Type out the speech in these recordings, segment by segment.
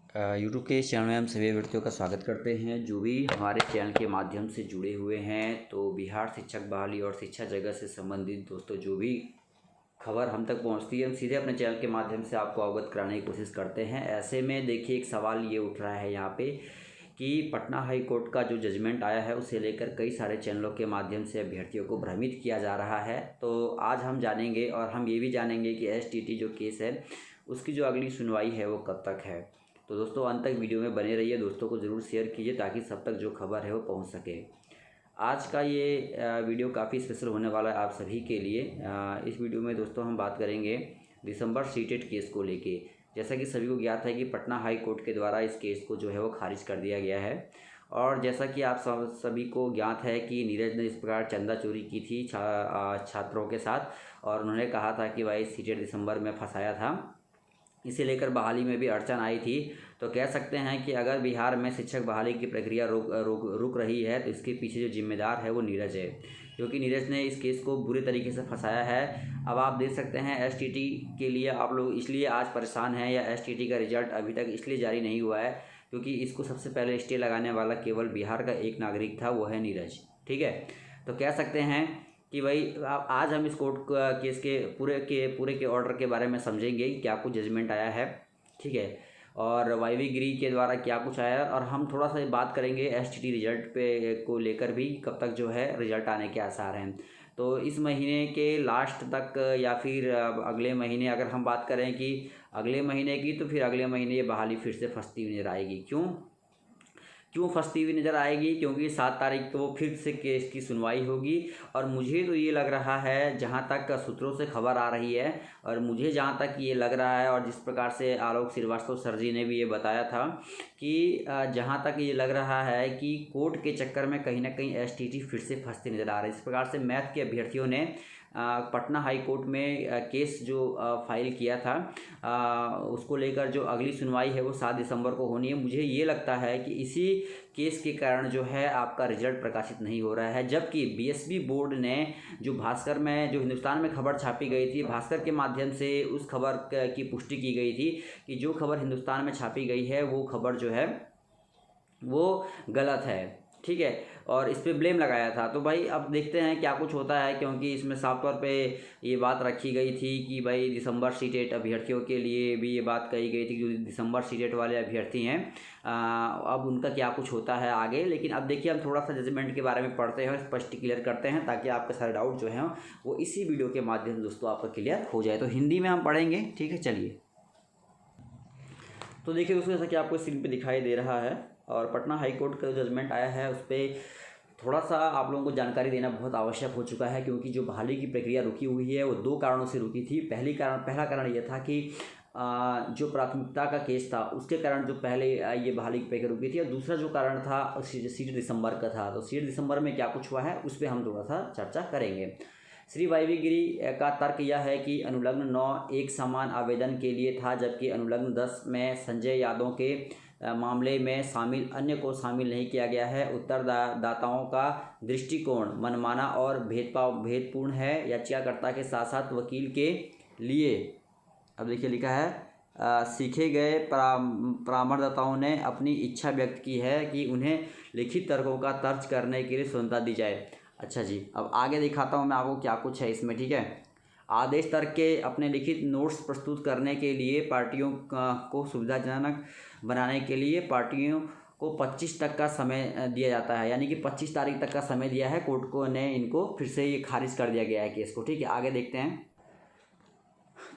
YouTube के इस channel में हम सभी व्यक्तियों का स्वागत करते हैं जो भी हमारे चैनल के माध्यम से जुड़े हुए हैं। तो बिहार शिक्षक बहाली और शिक्षा जगत से संबंधित दोस्तों जो भी खबर हम तक पहुंचती है हम सीधे अपने चैनल के माध्यम से आपको अवगत कराने की कोशिश करते हैं। ऐसे में देखिए एक सवाल ये उठ रहा है यहाँ पे कि पटना हाई कोर्ट का जो जजमेंट आया है उसे लेकर कई सारे चैनलों के माध्यम से अभ्यर्थियों को भ्रमित किया जा रहा है। तो आज हम जानेंगे और हम ये भी जानेंगे कि एसटीटी जो केस है उसकी जो अगली सुनवाई है वो कब तक है। तो दोस्तों अंत तक वीडियो में बने रहिए, दोस्तों को ज़रूर शेयर कीजिए ताकि सब तक जो खबर है वो पहुंच सके। आज का ये वीडियो काफ़ी स्पेशल होने वाला है आप सभी के लिए। इस वीडियो में दोस्तों हम बात करेंगे दिसंबर सीटेट केस को लेके। जैसा कि सभी को ज्ञात है कि पटना हाई कोर्ट के द्वारा इस केस को जो है वो खारिज कर दिया गया है। और जैसा कि आप सभी को ज्ञात है कि नीरज ने इस प्रकार चंदा चोरी की थी छात्रों के साथ और उन्होंने कहा था कि भाई सीटेट दिसंबर में फंसाया था, इसे लेकर बहाली में भी अड़चन आई थी। तो कह सकते हैं कि अगर बिहार में शिक्षक बहाली की प्रक्रिया रुक रही है तो इसके पीछे जो जिम्मेदार है वो नीरज है, क्योंकि नीरज ने इस केस को बुरे तरीके से फंसाया है। अब आप देख सकते हैं एसटीटी के लिए आप लोग इसलिए आज परेशान हैं या एसटीटी का रिजल्ट अभी तक इसलिए जारी नहीं हुआ है क्योंकि इसको सबसे पहले स्टे लगाने वाला केवल बिहार का एक नागरिक था, वो है नीरज। ठीक है, तो कह सकते हैं कि भाई आज हम इस कोर्ट केस के पूरे के ऑर्डर के बारे में समझेंगे क्या कुछ जजमेंट आया है, ठीक है, और वाईवी गिरी के द्वारा क्या कुछ आया है। और हम थोड़ा सा बात करेंगे एसटीटी रिजल्ट पे को लेकर भी, कब तक जो है रिजल्ट आने के आसार हैं। तो इस महीने के लास्ट तक या फिर अगले महीने अगर हम बात करें कि अगले महीने की, तो फिर अगले महीने ये बहाली फिर से फंसती हुई नजर आएगी। क्यों फंसती हुई नज़र आएगी? क्योंकि 7 तारीख को फिर से केस की सुनवाई होगी। और मुझे तो ये लग रहा है, जहाँ तक सूत्रों से खबर आ रही है और मुझे जहाँ तक ये लग रहा है और जिस प्रकार से आलोक श्रीवास्तव सर जी ने भी ये बताया था कि जहाँ तक ये लग रहा है कि कोर्ट के चक्कर में कहीं ना कहीं एसटीटी फिर से फंसती नज़र आ रही है। इस प्रकार से मैथ के अभ्यर्थियों ने पटना हाई कोर्ट में केस जो फाइल किया था उसको लेकर जो अगली सुनवाई है वो 7 दिसंबर को होनी है। मुझे ये लगता है कि इसी केस के कारण जो है आपका रिजल्ट प्रकाशित नहीं हो रहा है, जबकि बीएसबी बोर्ड ने जो भास्कर में जो हिंदुस्तान में खबर छापी गई थी, भास्कर के माध्यम से उस खबर की पुष्टि की गई थी कि जो खबर हिंदुस्तान में छापी गई है वो खबर जो है वो गलत है। ठीक है, और इस पे ब्लेम लगाया था। तो भाई अब देखते हैं क्या कुछ होता है, क्योंकि इसमें साफ तौर पे ये बात रखी गई थी कि भाई दिसंबर सीटेट अभ्यर्थियों के लिए भी ये बात कही गई थी कि जो दिसंबर सीटेट वाले अभ्यर्थी हैं अब उनका क्या कुछ होता है आगे। लेकिन अब देखिए हम थोड़ा सा जजमेंट के बारे में पढ़ते हैं और स्पष्ट क्लियर करते हैं ताकि आपके सारे डाउट जो हैं वो इसी वीडियो के माध्यम से दोस्तों आपका क्लियर हो जाए। तो हिंदी में हम पढ़ेंगे, ठीक है, चलिए। तो देखिए दोस्तों, जैसा कि आपको स्क्रीन पे दिखाई दे रहा है और पटना हाई कोर्ट का जो जजमेंट आया है उस पर थोड़ा सा आप लोगों को जानकारी देना बहुत आवश्यक हो चुका है, क्योंकि जो बहाली की प्रक्रिया रुकी हुई है वो 2 कारणों से रुकी थी। पहला कारण ये था कि जो प्राथमिकता का केस था उसके कारण जो पहले ये बहाली की प्रक्रिया रुकी थी, और दूसरा जो कारण था सीट दिसंबर का था। तो सीट दिसंबर में क्या कुछ हुआ है उस पर हम थोड़ा सा चर्चा करेंगे। श्री वाईवी गिरी का तर्क यह है कि अनुलग्न 9 एक समान आवेदन के लिए था, जबकि अनुलग्न 10 में संजय यादव के मामले में शामिल अन्य को शामिल नहीं किया गया है। उत्तरदाताओं का दृष्टिकोण मनमाना और भेदपूर्ण है। याचिकाकर्ता के साथ साथ वकील के लिए, अब देखिए लिखा है, सीखे गए परामर्शदाताओं ने अपनी इच्छा व्यक्त की है कि उन्हें लिखित तर्कों का तर्ज करने के लिए स्वतंत्रता दी जाए। अच्छा जी, अब आगे दिखाता हूँ मैं आपको क्या कुछ है इसमें, ठीक है। आदेश तर्क के अपने लिखित नोट्स प्रस्तुत करने के लिए पार्टियों को सुविधाजनक बनाने के लिए पार्टियों को 25 तक का समय दिया जाता है, यानी कि 25 तारीख तक का समय दिया है कोर्ट को ने इनको, फिर से ये खारिज कर दिया गया है केस को। ठीक है, आगे देखते हैं।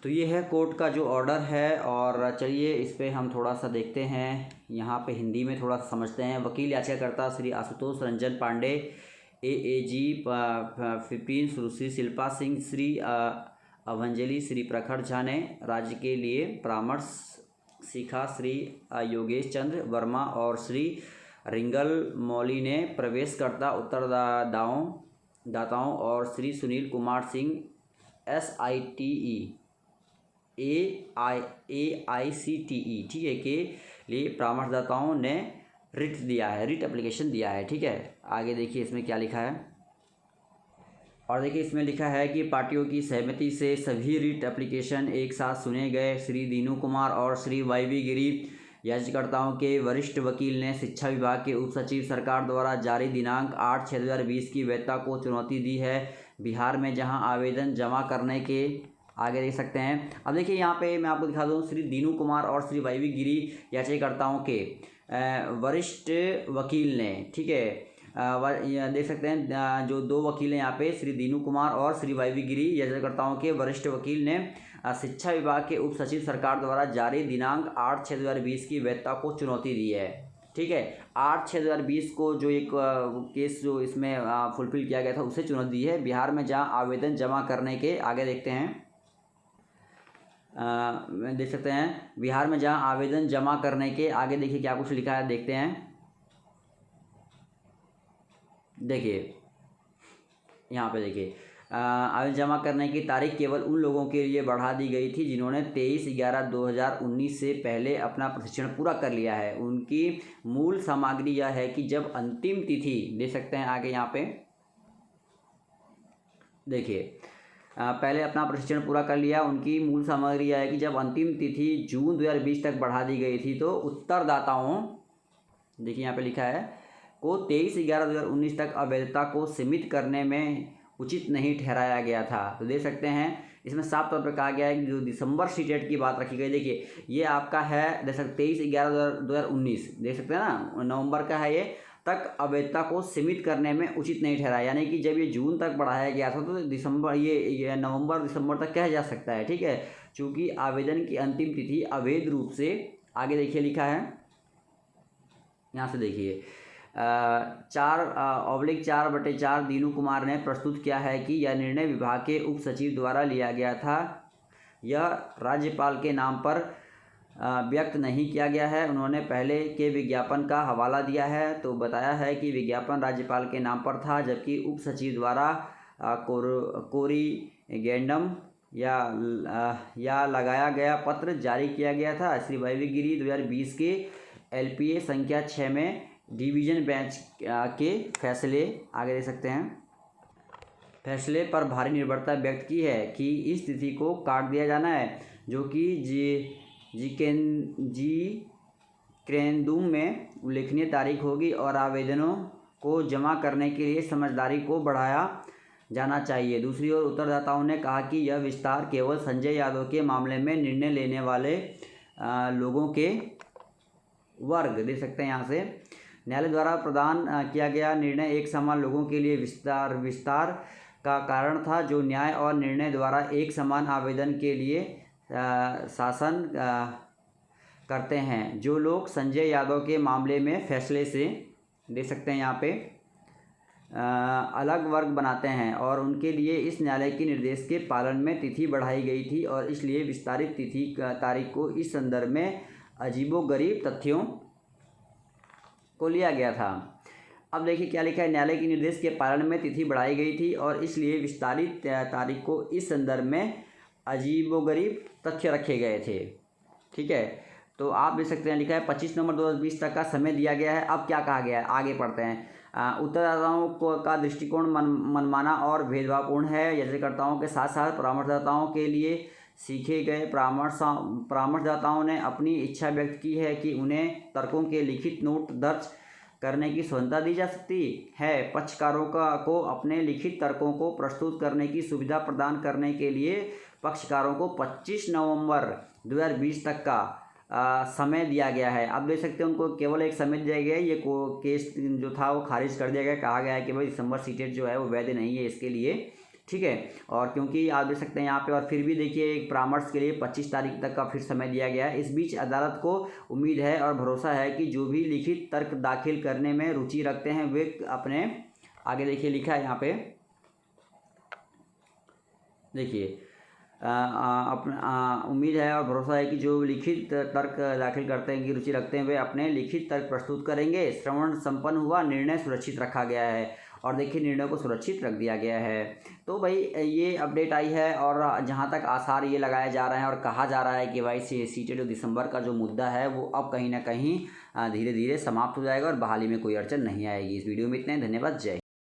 तो ये है कोर्ट का जो ऑर्डर है और चलिए इस पर हम थोड़ा सा देखते हैं, यहाँ पे हिंदी में थोड़ा सा समझते हैं। वकील याचिकाकर्ता श्री आशुतोष रंजन पांडे, AAG 15, सुश्री शिल्पा सिंह, श्री अवंजलि, श्री प्रखर झा ने राज्य के लिए परामर्श सीखा, श्री योगेश चंद्र वर्मा और श्री रिंगल मौली ने प्रवेशकर्ता उत्तरदाताओं और श्री सुनील कुमार सिंह SITE AICTE, ठीक है, के लिए परामर्शदाताओं ने रिट दिया है, रिट एप्लीकेशन दिया है। ठीक है, आगे देखिए इसमें क्या लिखा है। और देखिए इसमें लिखा है कि पार्टियों की सहमति से सभी रिट एप्लीकेशन एक साथ सुने गए। श्री दीनू कुमार और श्री वाईवी गिरी याचिकाकर्ताओं के वरिष्ठ वकील ने शिक्षा विभाग के उप सचिव सरकार द्वारा जारी दिनांक 8/6/2020 की वैधता को चुनौती दी है। बिहार में जहां आवेदन जमा करने के आगे देख सकते हैं। अब देखिए यहाँ पे मैं आपको दिखा दूँ, श्री दीनू कुमार और श्री वाई वी गिरी याचिकाकर्ताओं के वरिष्ठ वकील ने, ठीक है, देख सकते हैं जो दो वकील हैं यहाँ पे, श्री दीनू कुमार और श्री वाई वी गिरी याचिकाकर्ताओं के वरिष्ठ वकील ने शिक्षा विभाग के उप सचिव सरकार द्वारा जारी दिनांक 8/6/2020 की वैधता को चुनौती दी है। ठीक है, 8/6/2020 को जो एक केस जो इसमें फुलफिल किया गया था उसे चुनौती दी है। बिहार में जहां आवेदन जमा करने के आगे देखते हैं, देख सकते हैं बिहार में जहां आवेदन जमा करने के आगे देखिए क्या कुछ लिखा है, देखते हैं। देखिए यहाँ पे देखिए आवेदन जमा करने की तारीख केवल उन लोगों के लिए बढ़ा दी गई थी जिन्होंने 23/11/2019 से पहले अपना प्रशिक्षण पूरा कर लिया है। उनकी मूल सामग्री यह है कि जब अंतिम तिथि, देख सकते हैं आगे यहाँ पे देखिए, पहले अपना प्रशिक्षण पूरा कर लिया। उनकी मूल सामग्री यह है कि जब अंतिम तिथि जून 2020 तक बढ़ा दी गई थी तो उत्तरदाताओं, देखिए यहाँ पे लिखा है, को 23/11/2019 तक अवैधता को सीमित करने में उचित नहीं ठहराया गया था। तो देख सकते हैं इसमें साफ तौर पर कहा गया है कि जो दिसंबर सीटेट की बात रखी गई, देखिए ये आपका है, देख सकते 23/11/2019, देख सकते हैं ना, नवंबर का है ये, तक अवैधता को सीमित करने में उचित नहीं ठहराया। यानी कि जब ये जून तक बढ़ाया गया था तो दिसंबर, ये नवंबर दिसंबर तक कहा जा सकता है। ठीक है, चूँकि आवेदन की अंतिम तिथि अवैध रूप से, आगे देखिए लिखा है, यहाँ से देखिए 4/4 दीनू कुमार ने प्रस्तुत किया है कि यह निर्णय विभाग के उप सचिव द्वारा लिया गया था। यह राज्यपाल के नाम पर व्यक्त नहीं किया गया है। उन्होंने पहले के विज्ञापन का हवाला दिया है तो बताया है कि विज्ञापन राज्यपाल के नाम पर था, जबकि उप सचिव द्वारा कोरिगेंडम या लगाया गया पत्र जारी किया गया था। श्री वाई वी गिरी 2020 के LPA संख्या 6 में डिवीजन बेंच के फैसले, आगे देख सकते हैं, फैसले पर भारी निर्भरता व्यक्त की है कि इस तिथि को काट दिया जाना है, जो कि जी क्रेंदुम में उल्लेखनीय तारीख होगी और आवेदनों को जमा करने के लिए समझदारी को बढ़ाया जाना चाहिए। दूसरी ओर उत्तरदाताओं ने कहा कि यह विस्तार केवल संजय यादव के मामले में निर्णय लेने वाले लोगों के वर्ग, देख सकते हैं यहाँ से, न्यायालय द्वारा प्रदान किया गया निर्णय एक समान लोगों के लिए विस्तार का कारण था, जो न्याय और निर्णय द्वारा एक समान आवेदन के लिए शासन करते हैं। जो लोग संजय यादव के मामले में फैसले से, देख सकते हैं यहाँ पे, अलग वर्ग बनाते हैं और उनके लिए इस न्यायालय के निर्देश के पालन में तिथि बढ़ाई गई थी और इसलिए विस्तारित तिथि तारीख को इस संदर्भ में अजीबोगरीब तथ्यों को लिया गया था। अब देखिए क्या लिखा है, न्यायालय के निर्देश के पालन में तिथि बढ़ाई गई थी और इसलिए विस्तारित तारीख को इस संदर्भ में अजीबोगरीब तथ्य रखे गए थे। ठीक है, तो आप देख सकते हैं लिखा है 25 नवंबर 2020 तक का समय दिया गया है। अब क्या कहा गया है, आगे पढ़ते हैं। उत्तरदाताओं का दृष्टिकोण मनमाना और भेदभावपूर्ण है। याचिकाकर्ताओं के साथ साथ परामर्शदाताओं के लिए सीखे गए परामर्शदाताओं ने अपनी इच्छा व्यक्त की है कि उन्हें तर्कों के लिखित नोट दर्ज करने की स्वतंत्रता दी जा सकती है। पक्षकारों को अपने लिखित तर्कों को प्रस्तुत करने की सुविधा प्रदान करने के लिए पक्षकारों को 25 नवंबर 2020 तक का समय दिया गया है। अब देख सकते हैं उनको केवल एक समय दिया गया है। ये केस जो था वो खारिज कर दिया गया। कहा गया है कि भाई दिसंबर सीटेट जो है वो वैध नहीं है इसके लिए। ठीक है, और क्योंकि आप देख सकते हैं यहाँ पे, और फिर भी देखिए एक परामर्श के लिए 25 तारीख तक का फिर समय दिया गया है। इस बीच अदालत को उम्मीद है और भरोसा है कि जो भी लिखित तर्क दाखिल करने में रुचि रखते हैं वे अपने, आगे देखिए लिखा है यहाँ पे, देखिए उम्मीद है और भरोसा है कि जो लिखित तर्क दाखिल करते हैं की रुचि रखते हैं वे अपने लिखित तर्क प्रस्तुत करेंगे। श्रवण संपन्न हुआ, निर्णय सुरक्षित रखा गया है और देखिए निर्णय को सुरक्षित रख दिया गया है। तो भाई ये अपडेट आई है और जहाँ तक आसार ये लगाए जा रहे हैं और कहा जा रहा है कि भाई सीटेट जो दिसंबर का जो मुद्दा है वो अब कहीं ना कहीं धीरे धीरे समाप्त हो जाएगा और बहाली में कोई अड़चन नहीं आएगी। इस वीडियो में इतना ही, धन्यवाद, जय।